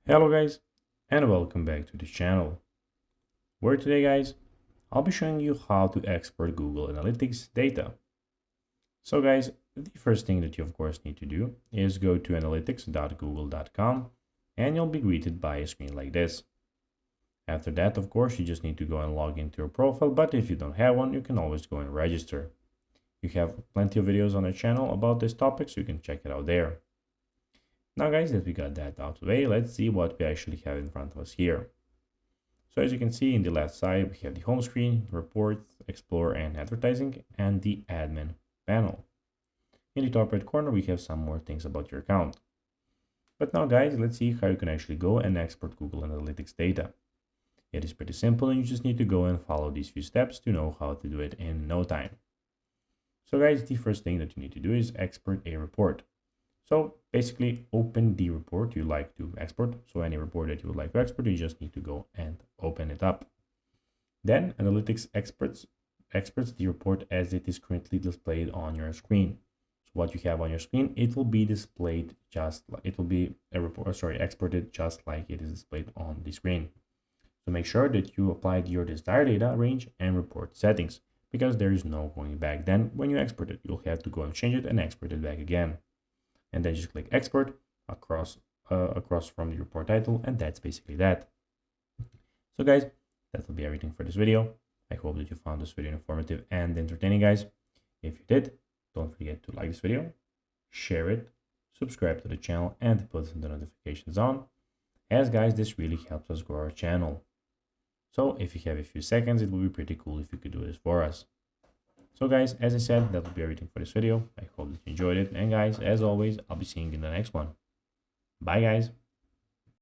Hello guys, and welcome back to the channel, where today guys, I'll be showing you how to export Google Analytics data. So guys, the first thing that you of course need to do is go to analytics.google.com and you'll be greeted by a screen like this. After that, of course, you just need to go and log into your profile, but if you don't have one, you can always go and register. You have plenty of videos on the channel about this topic, so you can check it out there. Now guys, that we got that out of the way, let's see what we actually have in front of us here. So as you can see in the left side, we have the home screen, reports, explore and advertising, and the admin panel. In the top right corner, we have some more things about your account. But now guys, let's see how you can actually go and export Google Analytics data. It is pretty simple and you just need to go and follow these few steps to know how to do it in no time. So guys, the first thing that you need to do is export a report. So basically open the report you like to export. So any report that you would like to export, you just need to go and open it up. Then Analytics exports the report as it is currently displayed on your screen. So what you have on your screen, it will be displayed just like it will be a report, exported just like it is displayed on the screen. So make sure that you applied your desired data range and report settings, because there is no going back. Then when you export it, you'll have to go and change it and export it back again. And then just click export across from the report title, and that's basically that. So guys, that will be everything for this video. I hope that you found this video informative and entertaining, guys. If you did, don't forget to like this video, share it, subscribe to the channel, and put the notifications on, as guys, this really helps us grow our channel. So if you have a few seconds, it would be pretty cool if you could do this for us. So guys, as I said, that will be everything for this video. I hope that you enjoyed it. And guys, as always, I'll be seeing you in the next one. Bye guys.